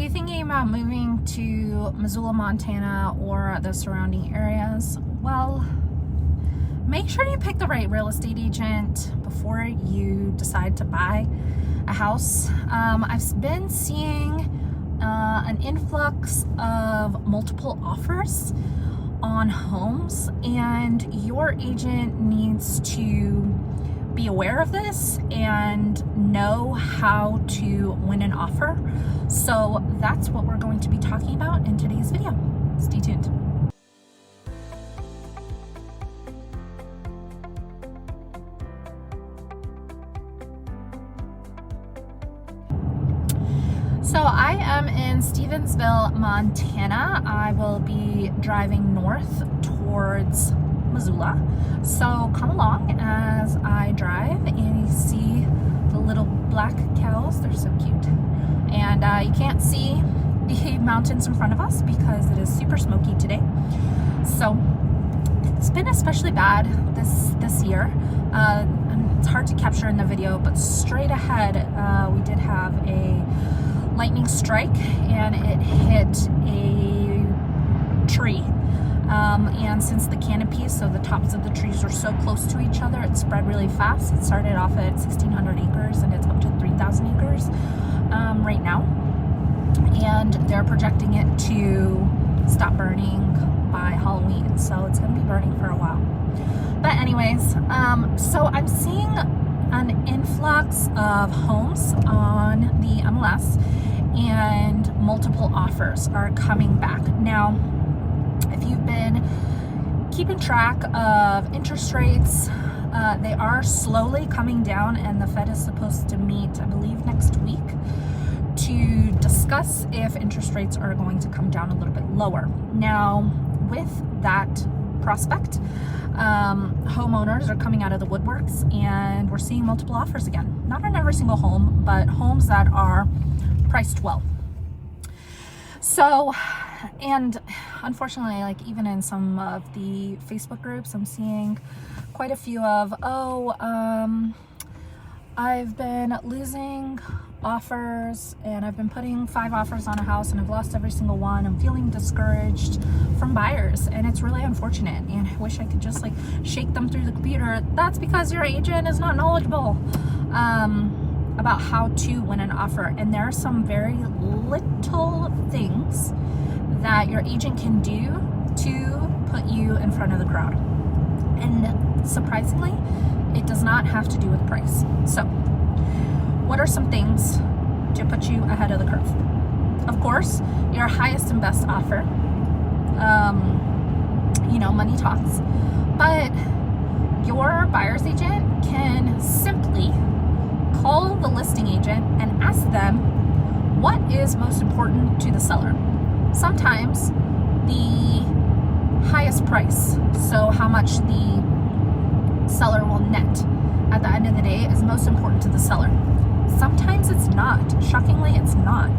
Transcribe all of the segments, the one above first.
you thinking about moving to Missoula, Montana or the surrounding areas? Well, make sure you pick the right real estate agent before you decide to buy a house. I've been seeing an influx of multiple offers on homes, and your agent needs to be aware of this and know how to win an offer. So that's what we're going to be talking about in today's video. Stay tuned. So I am in Stevensville, Montana. I will be driving north towards Missoula. So come along as I drive, and you see the little black cows. They're so cute. And you can't see the mountains in front of us because it is super smoky today. So it's been especially bad this year. And it's hard to capture in the video, but straight ahead we did have a lightning strike, and it hit a tree. And since the canopies, so the tops of the trees are so close to each other, it spread really fast. It started off at 1,600 acres and it's up to 3,000 acres right now. And they're projecting it to stop burning by Halloween. So it's going to be burning for a while. But anyways, so I'm seeing an influx of homes on the MLS, and multiple offers are coming back. Now, if you've been keeping track of interest rates, they are slowly coming down, and the Fed is supposed to meet, I believe, next week to discuss if interest rates are going to come down a little bit lower. Now, with that prospect, homeowners are coming out of the woodworks, and we're seeing multiple offers again. Not on every single home, but homes that are priced well. So, and unfortunately, like even in some of the Facebook groups, I'm seeing quite a few of, I've been losing offers, and I've been putting 5 offers on a house and I've lost every single one. I'm feeling discouraged from buyers, and it's really unfortunate, and I wish I could just like shake them through the computer. That's because your agent is not knowledgeable about how to win an offer. And there are some very little things that your agent can do to put you in front of the crowd. And surprisingly, it does not have to do with price. So what are some things to put you ahead of the curve? Of course, your highest and best offer. Money talks. But your buyer's agent can simply call the listing agent and ask them what is most important to the seller. Sometimes the highest price, so how much the seller will net at the end of the day, is most important to the seller. Sometimes it's not. Shockingly, it's not.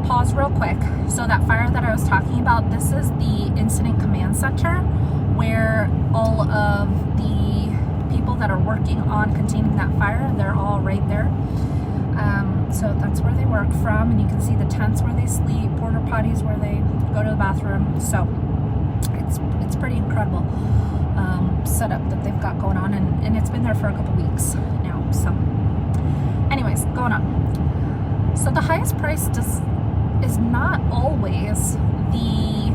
Pause real quick. So that fire that I was talking about, this is the incident command center where all of the people that are working on containing that fire, they're all right there. So that's where they work from, and you can see the tents where they sleep, porta potties where they go to the bathroom. So it's pretty incredible setup that they've got going on, and it's been there for a couple weeks now. So anyways, going on. So the highest price is not always the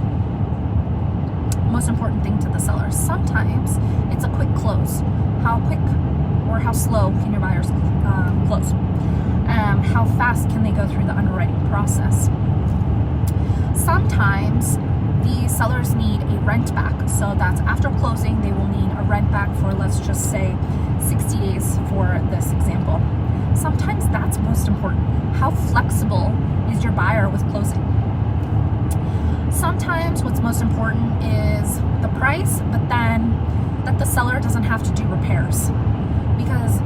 most important thing to the seller. Sometimes it's a quick close. How quick or how slow can your buyers close? How fast can they go through the underwriting process? Sometimes the sellers need a rent back. So that's after closing, they will need a rent back for, let's just say, 60 days for this example. Sometimes that's most important. How flexible is your buyer with closing? Sometimes what's most important is the price, but then that the seller doesn't have to do repairs. Because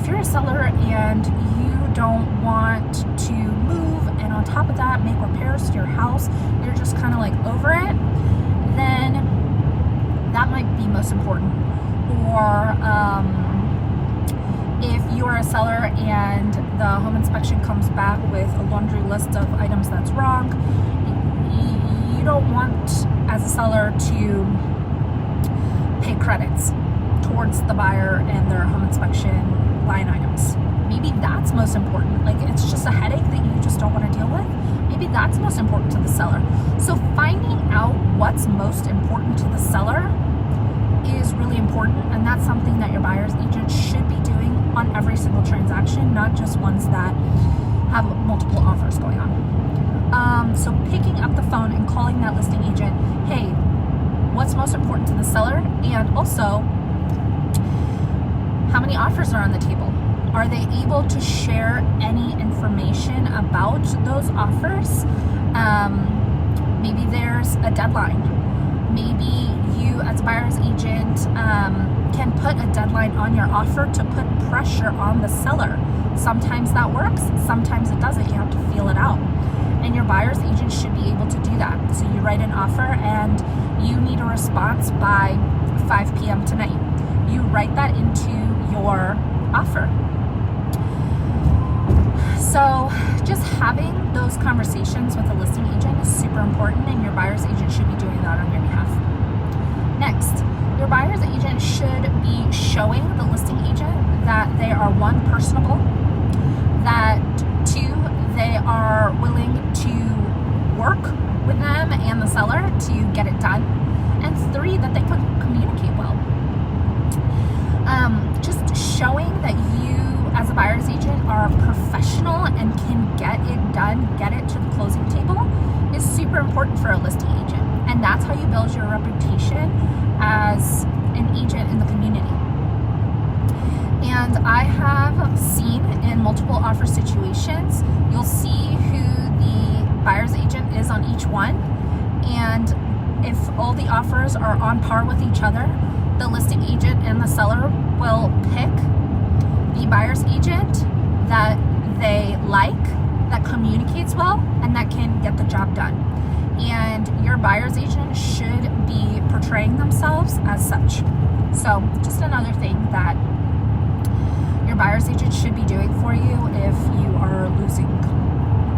if you're a seller and you don't want to move, and on top of that make repairs to your house, you're just kind of like over it, then that might be most important. Or If you're a seller and the home inspection comes back with a laundry list of items that's wrong, you don't want, as a seller, to pay credits towards the buyer and their home inspection line items. Maybe that's most important. Like, it's just a headache that you just don't want to deal with. Maybe that's most important to the seller. So finding out what's most important to the seller is really important, and that's something that your buyer's agent should be doing on every single transaction, not just ones that have multiple offers going on. So picking up the phone and calling that listing agent, hey, what's most important to the seller? And also, how many offers are on the table? Are they able to share any information about those offers? Maybe there's a deadline. Maybe you, as a buyer's agent, can put a deadline on your offer to put pressure on the seller. Sometimes that works, sometimes it doesn't. You have to feel it out. And your buyer's agent should be able to do that. So you write an offer and you need a response by 5 p.m. tonight. You write that into your offer. So just having those conversations with a listing agent is super important, and your buyer's agent should be doing that on your behalf. Next, your buyer's agent should be showing the listing agent that they are, one, personable, that two, they are willing to work with them and the seller to get it done, and three, that they could communicate well. Just showing that you, as a buyer's agent, are professional and can get it done, get it to the closing table, is super important for a listing agent. And that's how you build your reputation as an agent in the community. And I have seen in multiple offer situations, you'll see who the buyer's agent is on each one. And if all the offers are on par with each other, the listing agent and the seller will pick the buyer's agent that they like, that communicates well, and that can get the job done. And your buyer's agent should be portraying themselves as such. So just another thing that your buyer's agent should be doing for you if you are losing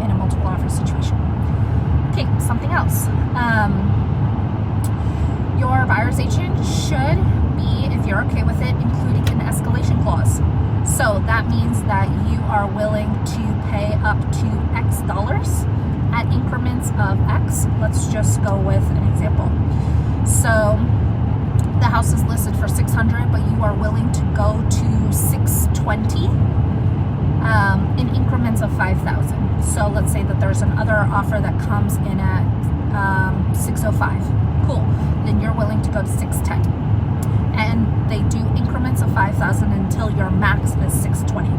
in a multiple offer situation. Okay, something else. Your buyer's agent should be, if you're okay with it, including an escalation clause. So that means that you are willing to pay up to X dollars at increments of X. Let's just go with an example. So the house is listed for $600, but you are willing to go to $620 in increments of $5,000. So let's say that there's another offer that comes in at $605. Cool. Then you're willing to go to $610. And they do increments of $5,000 until your max is $620.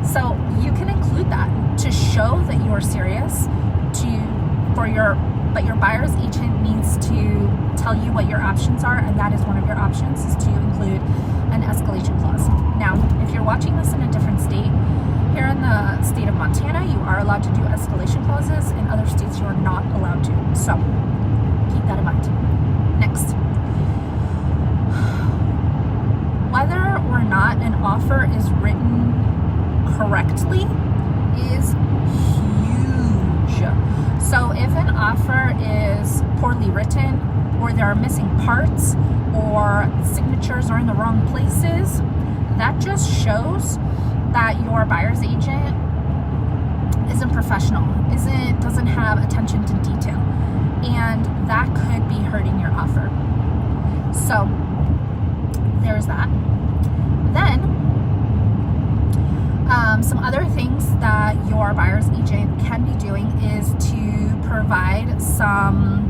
So you can include that to show that you are serious. But your buyer's agent needs to tell you what your options are, and that is one of your options, is to include an escalation clause. Now, if you're watching this in a different state, here in the state of Montana, you are allowed to do escalation clauses. In other states, you are not allowed to. So keep that in mind. Next. Whether or not an offer is written correctly is huge. So if an offer is poorly written, or there are missing parts, or signatures are in the wrong places, that just shows that your buyer's agent isn't professional, doesn't have attention to detail, and that could be hurting your offer. So there's that. Then some other things that your buyer's agent can be doing is to provide some,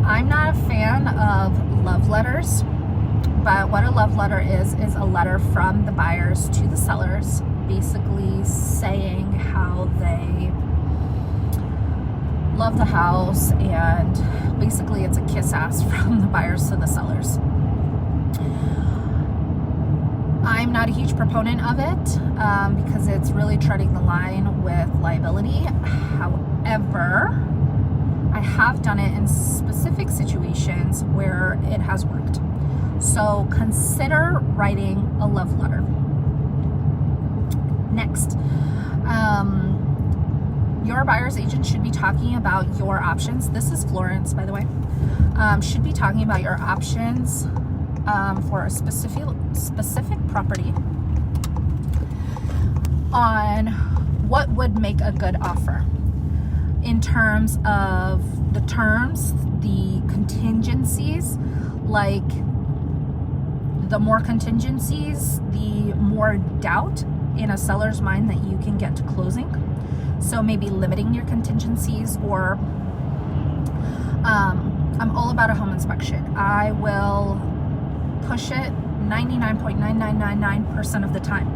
I'm not a fan of love letters, but what a love letter is a letter from the buyers to the sellers, basically saying how they love the house, and basically it's a kiss ass from the buyers to the sellers. I'm not a huge proponent of it because it's really treading the line with liability. However, I have done it in specific situations where it has worked. So consider writing a love letter. Next, your buyer's agent should be talking about your options. This is Florence, by the way. Should be talking about your options for a specific property on what would make a good offer in terms of the terms, the contingencies. Like, the more contingencies, the more doubt in a seller's mind that you can get to closing. So maybe limiting your contingencies, or I'm all about a home inspection. I will push it 99.9999% of the time.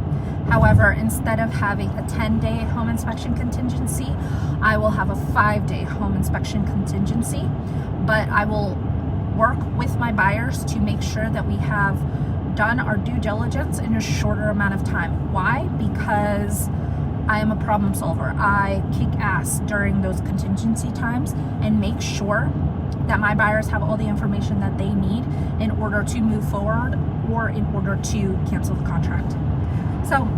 However, instead of having a 10-day home inspection contingency, I will have a 5-day home inspection contingency. But I will work with my buyers to make sure that we have done our due diligence in a shorter amount of time. Why? Because I am a problem solver. I kick ass during those contingency times and make sure that my buyers have all the information that they need in order to move forward or in order to cancel the contract. So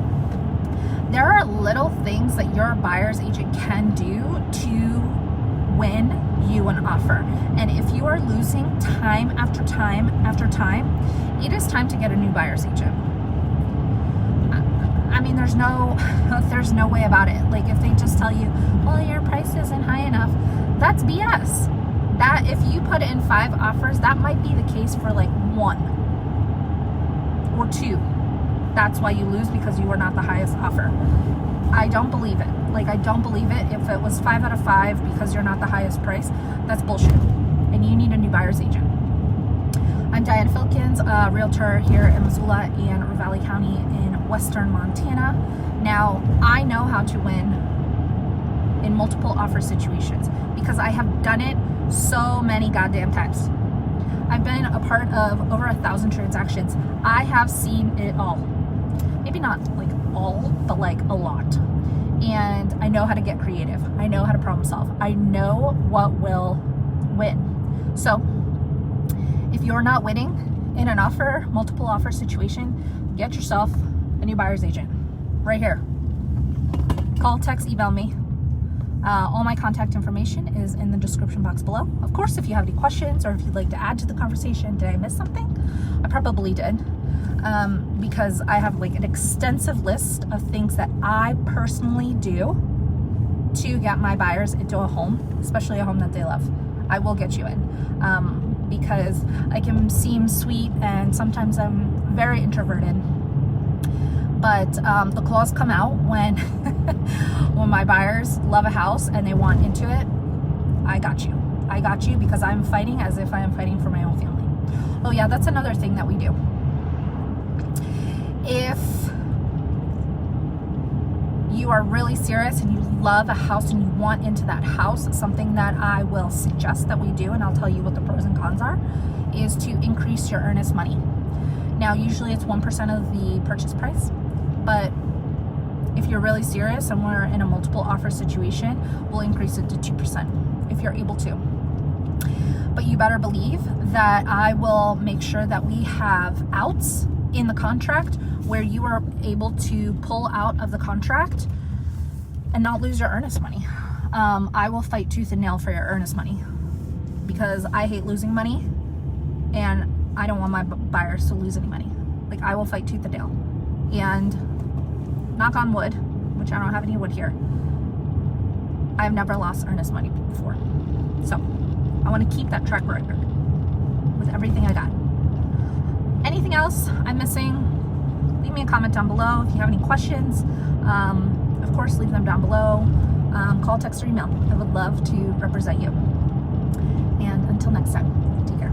there are little things that your buyer's agent can do to win you an offer. And if you are losing time after time after time, it is time to get a new buyer's agent. I mean, there's no way about it. Like, if they just tell you, well, your price isn't high enough, that's BS. That if you put in 5 offers, that might be the case for like 1 or 2. That's why you lose, because you are not the highest offer. I don't believe it. Like, I don't believe it. If it was 5 out of 5 because you're not the highest price, that's bullshit. And you need a new buyer's agent. I'm Diane Filkins, a realtor here in Missoula and Ravalli County in western Montana. Now, I know how to win in multiple offer situations because I have done it so many goddamn times. I've been a part of over 1,000 transactions. I have seen it all. Maybe not like all, but like a lot. And I know how to get creative. I know how to problem solve. I know what will win. So if you're not winning in an offer, multiple offer situation, get yourself a new buyer's agent right here. Call, text, email me. All my contact information is in the description box below. Of course, if you have any questions or if you'd like to add to the conversation, did I miss something? I probably did, because I have like an extensive list of things that I personally do to get my buyers into a home, especially a home that they love. I will get you in, because I can seem sweet and sometimes I'm very introverted. But the claws come out when when my buyers love a house and they want into it. I got you. I got you, because I'm fighting as if I am fighting for my own family. Oh yeah, that's another thing that we do. If you are really serious and you love a house and you want into that house, something that I will suggest that we do, and I'll tell you what the pros and cons are, is to increase your earnest money. Now, usually it's 1% of the purchase price, but if you're really serious and we're in a multiple offer situation, we'll increase it to 2% if you're able to. But you better believe that I will make sure that we have outs in the contract where you are able to pull out of the contract and not lose your earnest money. I will fight tooth and nail for your earnest money, because I hate losing money and I don't want my buyers to lose any money. Like, I will fight tooth and nail. And knock on wood, which I don't have any wood here, I've never lost earnest money before. So I want to keep that track record with everything I got. Anything else I'm missing, leave me a comment down below. If you have any questions, of course, leave them down below. Call, text, or email. I would love to represent you. And until next time, take care.